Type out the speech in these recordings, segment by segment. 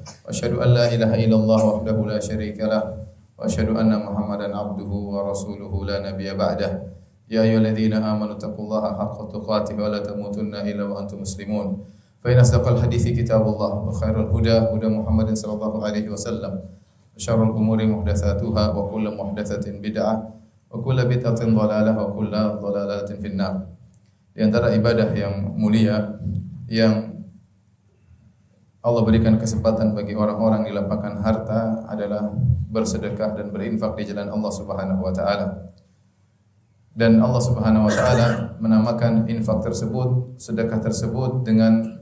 wa asyhadu an la ilaha illallah wahdahu la syarikalah wa asyhadu anna Muhammadan abduhu wa rasuluhu la nabiyya ba'dah. Ya ayyuhalladzina amanu taqullaha haqqa tuqatih wa la tamutunna illa wa antum muslimun. Fa inna asdaqal hadithi kitabullah wa khairal huda huda Muhammadin sallallahu alaihi wasallam. Wa syarrul umuri muhdatsatuha wa kullu muhdatsatin bid'ah wa kullu bid'atin dhalalah wa kullu dhalalatin finnar. Di antara ibadah yang mulia yang Allah berikan kesempatan bagi orang-orang di lapangan harta adalah bersedekah dan berinfak di jalan Allah Subhanahu wa taala. Dan Allah Subhanahu wa taala menamakan infak tersebut, sedekah tersebut dengan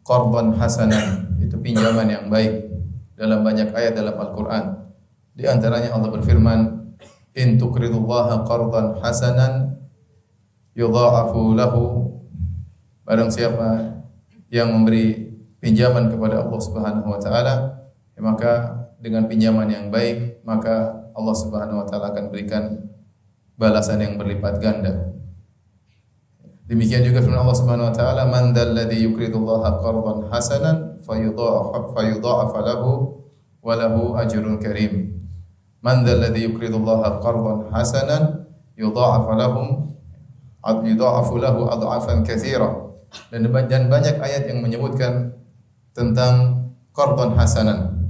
qardan hasanan, itu pinjaman yang baik dalam banyak ayat dalam Al-Qur'an. Di antaranya Allah berfirman, "In tuqridullaha qardan hasanan yudha'afu lahu." Barang siapa yang memberi pinjaman kepada Allah Subhanahu wa taala, maka dengan pinjaman yang baik, maka Allah Subhanahu wa taala akan berikan balasan yang berlipat ganda. Demikian juga firman Allah Subhanahu wa taala, "Man dzalladzi yuqridullaha qardan hasanan fayudha'af lahu wa lahu ajrun karim." Man dzalladzi yuqridullaha qardan hasanan yudha'af lahu adhafan katsira. Dan banyak ayat yang menyebutkan tentang qardan hasanan.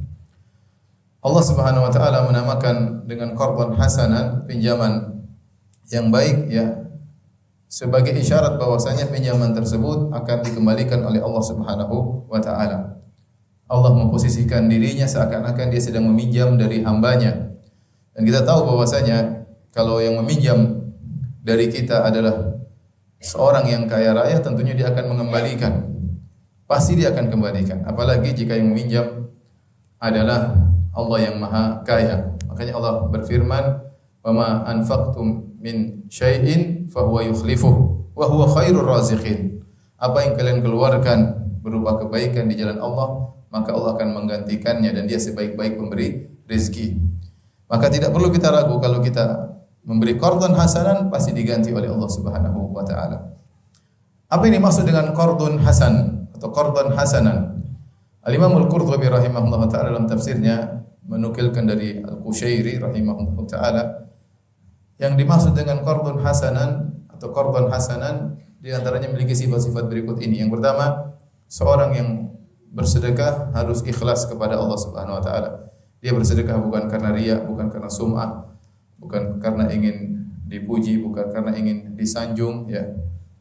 Allah Subhanahu wa taala menamakan dengan qardan hasanan, pinjaman yang baik, ya, sebagai isyarat bahwasanya pinjaman tersebut akan dikembalikan oleh Allah Subhanahu wa taala. Allah memposisikan dirinya seakan-akan dia sedang meminjam dari hambanya. Dan kita tahu bahwasanya kalau yang meminjam dari kita adalah seorang yang kaya raya, tentunya dia akan mengembalikan. Pasti dia akan kembalikan. Apalagi jika yang meminjam adalah Allah yang Maha Kaya. Makanya Allah berfirman, "Wa ma anfaqtum min syai'in fahuwa yukhlifuh wa huwa khairur raziqin." Apa yang kalian keluarkan berupa kebaikan di jalan Allah, maka Allah akan menggantikannya dan dia sebaik-baik pemberi rezeki. Maka tidak perlu kita ragu kalau kita memberi qardan hasanan pasti diganti oleh Allah Subhanahu wa taala. Apa yang dimaksud dengan qardun hasan atau qardan hasanan? Al-Imam Al-Qurtubi rahimahullah taala dalam tafsirnya menukilkan dari Al-Qushairi rahimahullah taala yang dimaksud dengan qardun hasanan atau qardan hasanan di antaranya memiliki sifat-sifat berikut ini. Yang pertama, seorang yang bersedekah harus ikhlas kepada Allah Subhanahu wa taala. Dia bersedekah bukan karena riya, bukan karena sum'ah, bukan karena ingin dipuji, bukan karena ingin disanjung, ya,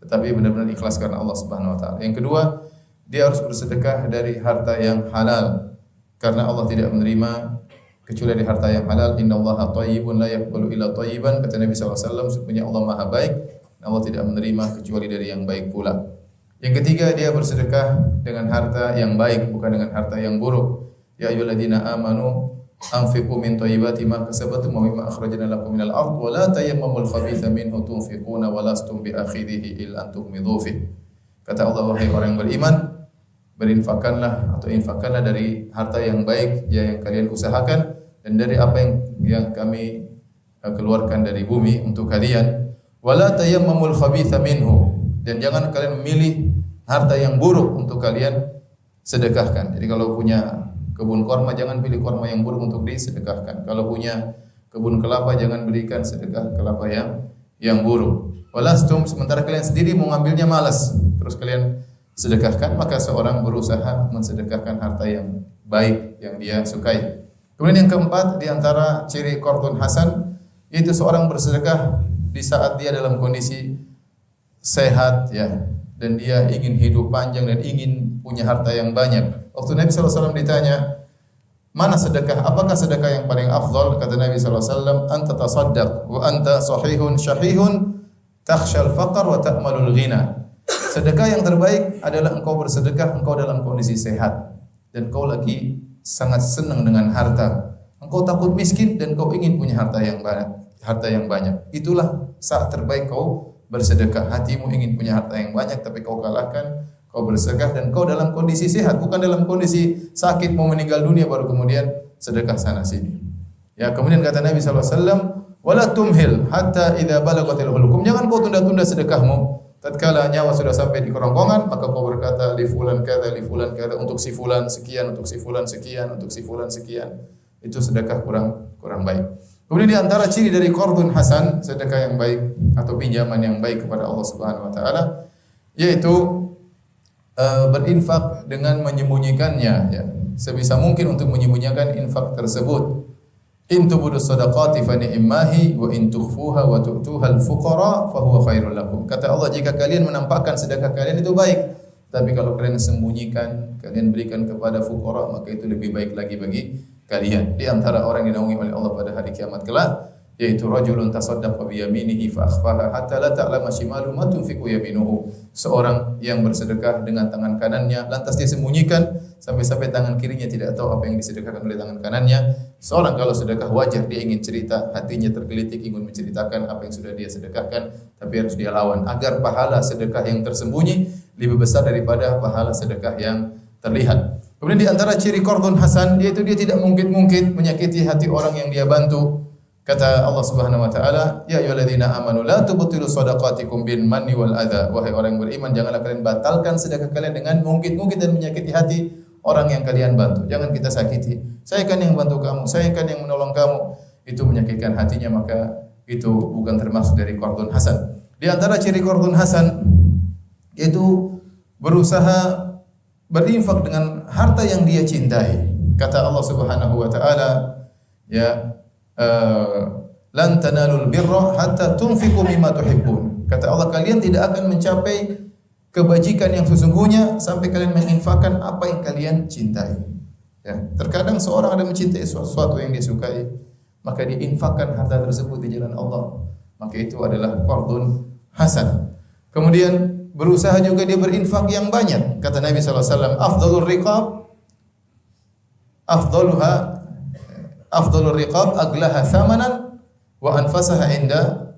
tetapi benar-benar ikhlas karena Allah Subhanahu wa taala. Yang kedua, dia harus bersedekah dari harta yang halal karena Allah tidak menerima kecuali dari harta yang halal. Innallaha thayyibun la yaqbalu illa thayyiban, kata Nabi sallallahu alaihi wasallam, sesungguhnya Allah Maha baik dan Allah tidak menerima kecuali dari yang baik pula. Yang ketiga, dia bersedekah dengan harta yang baik, bukan dengan harta yang buruk. Ya ayyuhalladzina amanu anfiqu min thayyibati ma kasabtum wa mimma akhrajna lakum minal ardh wa la tayammamul khabitha minhu tunfiquna wa lastum bi akhidhihi illa an tughmidu fihi. Kata Allah, wahai orang yang beriman, berinfakkanlah atau infakkanlah dari harta yang baik yang kalian usahakan dan dari apa yang kami keluarkan dari bumi untuk kalian. Wala tayammamul khabitha minhu, dan jangan kalian memilih harta yang buruk untuk kalian sedekahkan. Jadi kalau punya kebun korma, jangan pilih korma yang buruk untuk disedekahkan. Kalau punya kebun kelapa, jangan berikan sedekah kelapa yang buruk. Walastum, sementara kalian sendiri mau ngambilnya malas, terus kalian sedekahkan, maka seorang berusaha mensedekahkan harta yang baik yang dia sukai. Kemudian yang keempat, di antara ciri qardun hasan, yaitu seorang bersedekah di saat dia dalam kondisi sehat, ya, dan dia ingin hidup panjang dan ingin punya harta yang banyak. Waktu Nabi sallallahu alaihi wasallam ditanya, "Mana sedekah? Apakah sedekah yang paling afdal?" Kata Nabi sallallahu alaihi wasallam, "Anta tasaddaq wa anta sahihun syahihun takhshal faqr wa ta'malul ghina." Sedekah yang terbaik adalah engkau bersedekah, engkau dalam kondisi sehat dan engkau lagi sangat senang dengan harta. Engkau takut miskin dan engkau ingin punya harta yang banyak. Itulah saat terbaik kau bersedekah. Hatimu ingin punya harta yang banyak tapi kau kalahkan, kau bersedekah dan kau dalam kondisi sehat, bukan dalam kondisi sakit mau meninggal dunia baru kemudian sedekah sana sini. Ya, kemudian kata Nabi sallallahu alaihi wasallam, "Wala tumhil hatta idza balagatil hulqum." Jangan kau tunda-tunda sedekahmu tatkala nyawa sudah sampai di kerongkongan, maka kau berkata li fulan kada, untuk si fulan sekian, untuk si fulan sekian, untuk si fulan sekian. Itu sedekah kurang baik. Kemudian di antara ciri dari qardun hasan, sedekah yang baik atau pinjaman yang baik kepada Allah Subhanahu wa taala, yaitu berinfak dengan menyembunyikannya, ya. Sebisa mungkin untuk menyembunyikan infak tersebut. In tubudus sadaqati fa ni'mahi wa in tukhfuha wa tu'tuha al-fuqara fa huwa khairul lakum. Kata Allah, jika kalian menampakkan sedekah kalian itu baik, tapi kalau kalian sembunyikan, kalian berikan kepada fuqara, maka itu lebih baik lagi bagi kalian. Di antara orang yang dinaungi oleh Allah pada hari kiamat kelak, yaitu rajulun tasaddaqa bi yaminihi fa akhfaha hatta la ta'lama shimalu ma tunfiqu yaminuhu. Seorang yang bersedekah dengan tangan kanannya lantas dia sembunyikan sampai-sampai tangan kirinya tidak tahu apa yang disedekahkan oleh tangan kanannya. Seorang kalau sedekah wajar dia ingin cerita, hatinya tergelitik ingin menceritakan apa yang sudah dia sedekahkan, tapi harus dia lawan agar pahala sedekah yang tersembunyi lebih besar daripada pahala sedekah yang terlihat. Kemudian di antara ciri qardun hasan yaitu dia tidak mungkit-mungkit menyakiti hati orang yang dia bantu. Kata Allah Subhanahu wa taala, ya ayyuhalladzina amanu la tubtilu shadaqatikum bil manni wal adza. Wahai orang yang beriman, janganlah kalian batalkan sedekah kalian dengan mungkit-mungkit dan menyakiti hati orang yang kalian bantu. Jangan kita sakiti. Saya kan yang bantu kamu, saya kan yang menolong kamu. Itu menyakitkan hatinya, maka itu bukan termasuk dari qardun hasan. Di antara ciri qardun hasan yaitu berusaha berinfak dengan harta yang dia cintai. Kata Allah Subhanahu wa taala, ya lan tanalul birra hatta tunfiqu mimma tuhibbun. Kata Allah, kalian tidak akan mencapai kebajikan yang sesungguhnya sampai kalian menginfakkan apa yang kalian cintai. Ya, terkadang seorang ada mencintai sesuatu yang dia sukai, maka dia infakkan harta tersebut di jalan Allah. Maka itu adalah qardun hasan. Kemudian berusaha juga dia berinfak yang banyak. Kata Nabi sallallahu alaihi wasallam, afdalur riqab aglaha thamanan wa anfasaha inda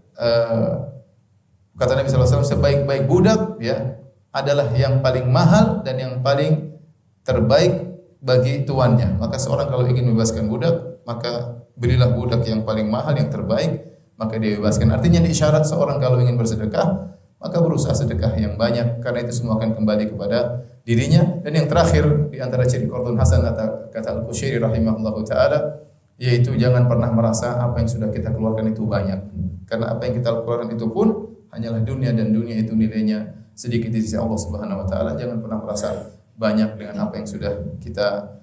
kata Nabi sallallahu alaihi wasallam, sebaik-baik budak ya adalah yang paling mahal dan yang paling terbaik bagi tuannya. Maka seorang kalau ingin membebaskan budak, maka belilah budak yang paling mahal, yang terbaik, maka dia bebaskan. Artinya isyarat seorang kalau ingin bersedekah, maka berusaha sedekah yang banyak, karena itu semua akan kembali kepada dirinya. Dan yang terakhir di antara ciri qardun hasan kata Al-Qushairi rahimahullahu taala, yaitu jangan pernah merasa apa yang sudah kita keluarkan itu banyak. Karena apa yang kita keluarkan itu pun hanyalah dunia, dan dunia itu nilainya sedikit di sisi Allah Subhanahu wa taala. Jangan pernah merasa banyak dengan apa yang sudah kita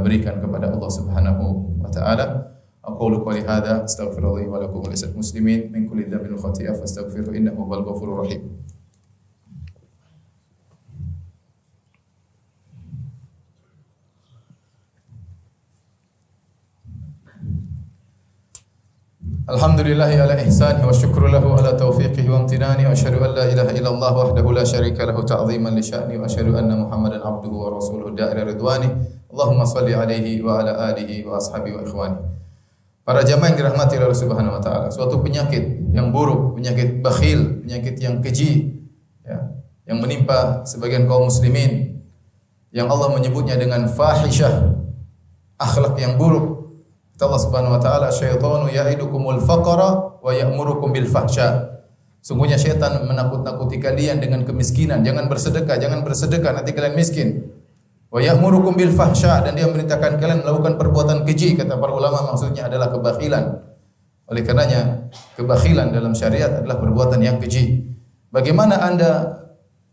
berikan kepada Allah Subhanahu wa taala. Aqulu qouli hadza astaghfirullahi wa lakum wa lisal muslimin min kulli dhanbin wa khati'ah fastaghfiruhu innahu huwal ghafurur rahim. Alhamdulillahi ala ihsanihi wa syukru lahu ala taufiqihi wa amtinani wa asyhadu an la ilaha illallah wahdahu la syarika lahu ta'ziman li sya'ni wa asyhadu anna Muhammadan abduhu wa rasuluhu da'ila ridwani. Allahumma shalli alaihi wa ala alihi wa ashabihi wa ikhwani. Para jamaah yang dirahmati oleh Allah Subhanahu wa taala, suatu penyakit yang buruk, penyakit bakhil, penyakit yang keji ya, yang menimpa sebagian kaum muslimin yang Allah menyebutnya dengan fahisyah, akhlak yang buruk. Kata Allah Subhanahu wa taala, syaitanu ya'idukumul faqra wa ya'murukum bil fahsya. Sungguhnya syaitan menakut-nakuti kalian dengan kemiskinan. Jangan bersedekah nanti kalian miskin. Wa ya'murukum bil fahsya, dan dia memerintahkan kalian melakukan perbuatan keji. Kata para ulama maksudnya adalah kebakhilan. Oleh karenanya kebakhilan dalam syariat adalah perbuatan yang keji. Bagaimana Anda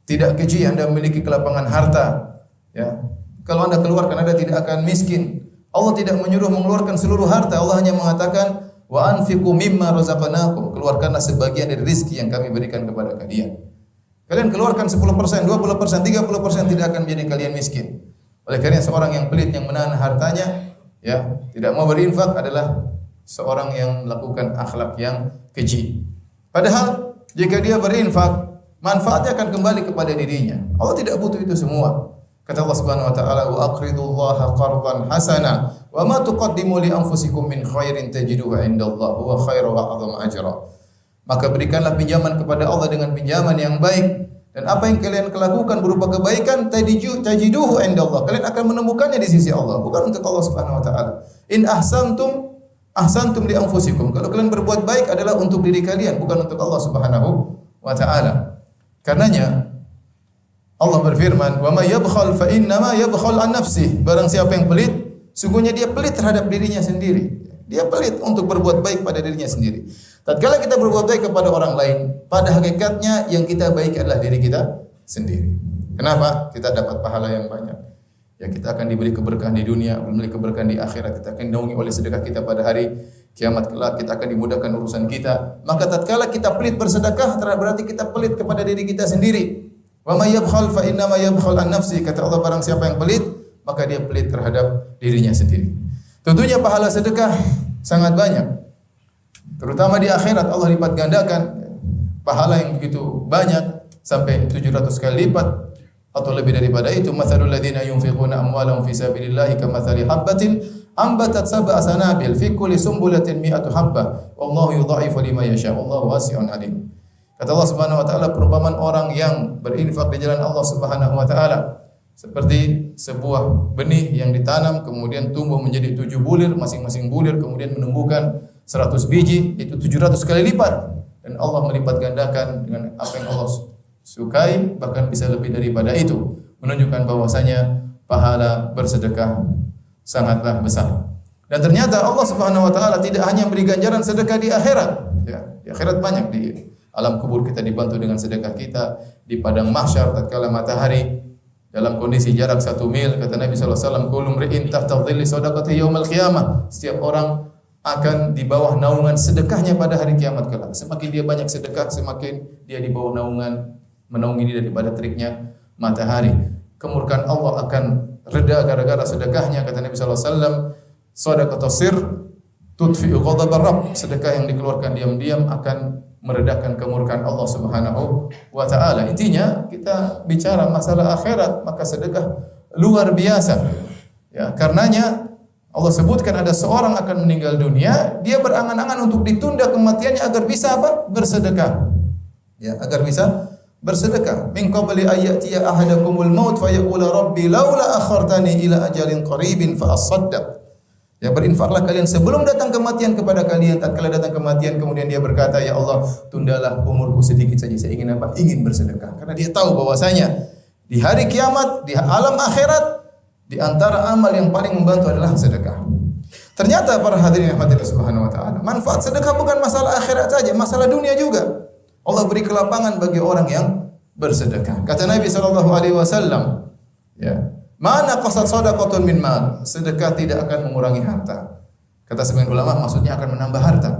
tidak keji, Anda memiliki kelapangan harta ya. Kalau Anda keluarkan Anda tidak akan miskin. Allah tidak menyuruh mengeluarkan seluruh harta. Allah hanya mengatakan wa anfiqu mimma razaqnakum, keluarkanlah sebagian dari rezeki yang kami berikan kepada kalian. Kalian keluarkan 10%, 20%, 30% tidak akan menjadi kalian miskin. Oleh karena seorang yang pelit, yang menahan hartanya ya, tidak mau berinfak adalah seorang yang melakukan akhlak yang keji. Padahal jika dia berinfak, manfaatnya akan kembali kepada dirinya. Allah tidak butuh itu semua. Kata Allah Subhanahu wa taala, wa aqridullaha qardan hasana wa ma tuqaddimu li anfusikum min khairin tajiduhu indallahi huwa khairu wa a'dhamu ajra. Maka berikanlah pinjaman kepada Allah dengan pinjaman yang baik, dan apa yang kalian lakukan berupa kebaikan tajiduhu indallah, kalian akan menemukannya di sisi Allah, bukan untuk Allah Subhanahu wa taala. In ahsantum li anfusikum. Kalau kalian berbuat baik adalah untuk diri kalian, bukan untuk Allah Subhanahu wa taala. Karenanya Allah berfirman, "Wa may yabkhal fa innama yabkhal an nafsihi." Barang siapa yang pelit, sungguhnya dia pelit terhadap dirinya sendiri. Dia pelit untuk berbuat baik pada dirinya sendiri. Tatkala kita berbuat baik kepada orang lain, pada hakikatnya yang kita baik adalah diri kita sendiri. Kenapa? Kita dapat pahala yang banyak. Ya, kita akan diberi keberkahan di dunia, diberi keberkahan di akhirat. Kita akan dinaungi oleh sedekah kita pada hari kiamat kelak. Kita akan dimudahkan urusan kita. Maka tatkala kita pelit bersedekah, berarti kita pelit kepada diri kita sendiri. Wa may yabkhal fa inna ma yabkhal an nafsi. Kata Allah, barang siapa yang pelit, maka dia pelit terhadap dirinya sendiri. Tentunya pahala sedekah sangat banyak. Terutama di akhirat Allah lipat gandakan pahala yang begitu banyak sampai 700 kali lipat atau lebih daripada itu. Matsalul ladzina yunfiquna amwalahum fi sabilillahi kamatsali habbatin ambatat sab'a sanabil fi kulli sumbulatin mi'atu habbah wallahu yudha'ifu liman yasha wallahu wasi'un alim. Kata Allah Subhanahu wa taala, perumpamaan orang yang berinfak di jalan Allah Subhanahu wa taala seperti sebuah benih yang ditanam kemudian tumbuh menjadi 7 bulir, masing-masing bulir kemudian menumbuhkan 100 biji, itu 700 kali lipat, dan Allah melipat gandakan dengan apa yang Allah sukai, bahkan bisa lebih daripada itu, menunjukkan bahwasanya pahala bersedekah sangatlah besar. Dan ternyata Allah Subhanahu wa taala tidak hanya beri ganjaran sedekah di akhirat, ya, di akhirat banyak, di alam kubur kita dibantu dengan sedekah kita, di padang mahsyar tatkala matahari dalam kondisi jarak 1 mil, kata Nabi sallallahu alaihi wasallam, kullu mri'in tahta dhilli shadaqati yaumil qiyamah. Setiap orang akan di bawah naungan sedekahnya pada hari kiamat kelak. Semakin dia banyak sedekah, semakin dia di bawah naungan menaungi dia daripada teriknya matahari. Kemurkaan Allah akan reda gara-gara sedekahnya, kata Nabi sallallahu alaihi wasallam, shadaqatus sir tudfi'u ghadabar rabb. Sedekah yang dikeluarkan diam-diam akan meredakan kemurkaan Allah Subhanahu wa taala. Intinya kita bicara masalah akhirat, maka sedekah luar biasa. Ya, karenanya Allah sebutkan ada seorang akan meninggal dunia, dia berangan-angan untuk ditunda kematiannya agar bisa apa? Bersedekah. Ya, agar bisa bersedekah. Min qabli ayatiya ahadakumul maut fayaqula rabbi laula akhartani ila ajalin qaribin fa asaddaq. Ya, berinfaklah kalian sebelum datang kematian kepada kalian. Tatkala datang kematian kemudian dia berkata, ya Allah, tundalah umurku sedikit saja, saya ingin apa? Ingin bersedekah. Karena dia tahu bahwasanya di hari kiamat, di alam akhirat, di antara amal yang paling membantu adalah sedekah. Ternyata para hadirin yang hadirat Subhanahu wa taala, manfaat sedekah bukan masalah akhirat saja, masalah dunia juga. Allah beri kelapangan bagi orang yang bersedekah. Kata Nabi sallallahu alaihi wasallam, ya, mana qasad shadaqatun min mal? Sedekah tidak akan mengurangi harta. Kata sebagian ulama maksudnya akan menambah harta.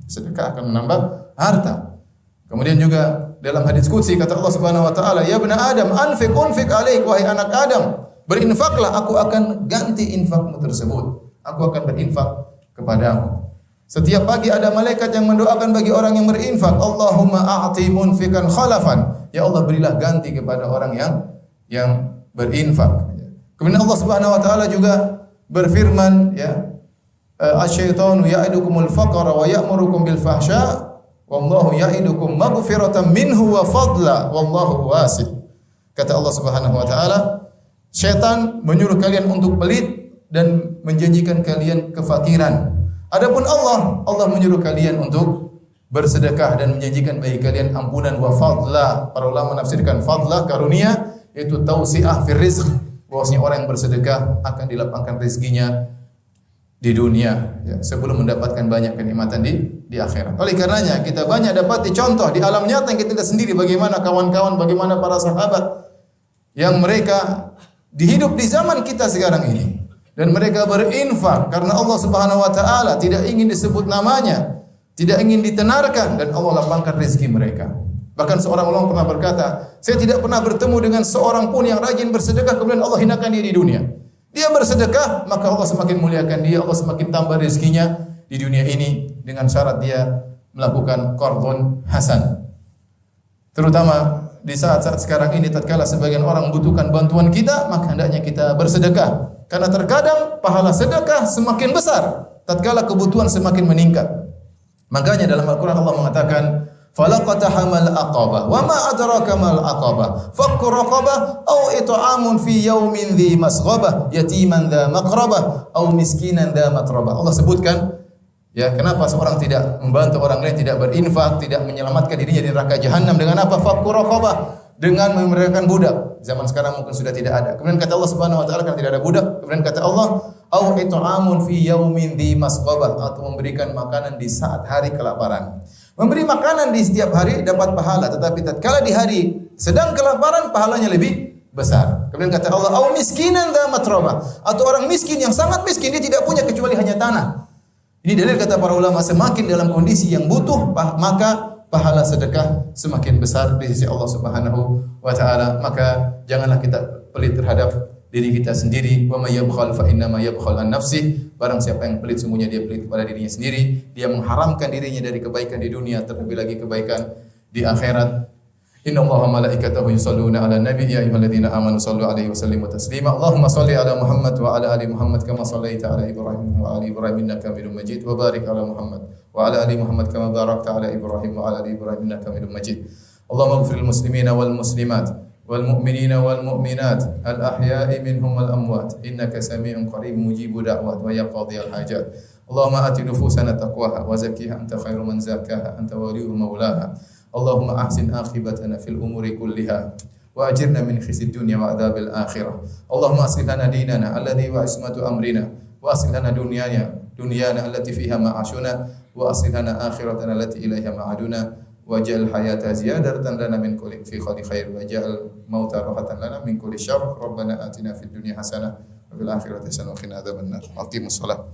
Sedekah akan menambah harta. Kemudian juga dalam hadis qudsi kata Allah Subhanahu wa taala, ya ibna Adam, anfiq alaik, wahai anak Adam, berinfaklah, aku akan ganti infakmu tersebut. Aku akan berinfak kepadamu. Setiap pagi ada malaikat yang mendoakan bagi orang yang berinfak, Allahumma a'ti munfikan khalafan. Ya Allah, berilah ganti kepada orang yang berinfak. Kemudian Allah Subhanahu wa taala juga berfirman, ya, asy-syaitanu ya'idukumul faqra wa ya'murukum bil fahsya wallahu ya'idukum maghfiratan minhu wa fadla wallahu wasi'. Kata Allah Subhanahu wa taala, syaitan menyuruh kalian untuk pelit dan menjanjikan kalian kefakiran. Adapun Allah menyuruh kalian untuk bersedekah dan menjanjikan bagi kalian ampunan wa fadla. Para ulama menafsirkan fadla, karunia, yaitu tausi'ah fir rizq. Bahwasanya orang yang bersedekah akan dilapangkan rezekinya di dunia, ya, sebelum mendapatkan banyak kenikmatan di akhirat. Oleh karenanya kita banyak dapat contoh di alam nyata yang kita lihat sendiri, bagaimana kawan-kawan, bagaimana para sahabat yang mereka dihidup di zaman kita sekarang ini, dan mereka berinfak karena Allah Subhanahu wa taala tidak ingin disebut namanya, tidak ingin ditenarkan, dan Allah lapangkan rezeki mereka. Bahkan seorang ulama pernah berkata, saya tidak pernah bertemu dengan seorang pun yang rajin bersedekah kemudian Allah hinakan dia di dunia. Dia bersedekah, maka Allah semakin muliakan dia, Allah semakin tambah rezekinya di dunia ini dengan syarat dia melakukan qardun hasan. Terutama di saat-saat sekarang ini, tatkala sebagian orang membutuhkan bantuan kita, maka hendaknya kita bersedekah. Karena terkadang pahala sedekah semakin besar tatkala kebutuhan semakin meningkat. Makanya dalam Al-Qur'an Allah mengatakan, falaqatahamal aqabah wa ma adraka mal aqabah fakku raqabah aw it'amun fi yaumin dhi masghabah yatiman dha maqrabah aw miskinan dha matrabah. Allah sebutkan, Ya, kenapa seorang tidak membantu orang lain, tidak berinfak, tidak menyelamatkan dirinya dari neraka jahanam dengan apa? Fakku raqabah, dengan memerdekakan budak. Zaman sekarang mungkin sudah tidak ada. Kemudian kata Allah Subhanahu wa taala karena tidak ada budak, kemudian kata Allah, au it'amun fi yaumin dhi masqabah, atau memberikan makanan di saat hari kelaparan. Memberi makanan di setiap hari dapat pahala, tetapi tatkala di hari sedang kelaparan pahalanya lebih besar. Kemudian kata Allah, au miskinan dza matrabah, atau orang miskin yang sangat miskin, dia tidak punya kecuali hanya tanah. Ini dalil kata para ulama, semakin dalam kondisi yang butuh maka pahala sedekah semakin besar di sisi Allah Subhanahu wa taala. Maka janganlah kita pelit terhadap diri kita sendiri. Wa may yabkhal fa inna ma yabkhal an nafsihi. Barang siapa yang pelit, sungguhnya dia pelit kepada dirinya sendiri. Dia mengharamkan dirinya dari kebaikan di dunia, terlebih lagi kebaikan di akhirat. Inna Allaha malaikatahu yusalluna ala nabi ya ayyuhalladzina amanu sallu alaihi wa sallimu taslima. Allahumma salli ala Muhammad wa ala ali Muhammad kama sallaita ala Ibrahim wa ali Ibrahim innaka Hamidum Majid, wa barik ala Muhammad wa ala ali Muhammad kama barakta ala Ibrahim wa ala ali Ibrahim innaka Hamidum Majid. Allahumma ighfir lil muslimina wal muslimat wal mu'minina wal mu'minat al ahya'i minhum wal amwat innaka samii'un qarib mujibu da'wat wa ya qadhiyal hajat. Allahumma ati nufusana taqwaha wa zakkiha anta khairu man zakkaha anta waliyyu maulaha. Allahumma ahsin akhibatana fil umuri kulliha wa ajirna min khizyid dunya wa adzabil akhirah. Allahumma aslih lana dinana alladhi wa ismatu amrina wa aslih lana dunyana allati fiha ma'ashuna wa aslih lana akhiratana allati ilaiha ma'aduna waj'al hayata ziyadatan lana min kulli fi khair waj'al mauta rahatan lana min kulli syarr. Rabbana atina fid dunya hasanah wa fil akhirati hasanah wa qina adzabannar. Aqimus shalah.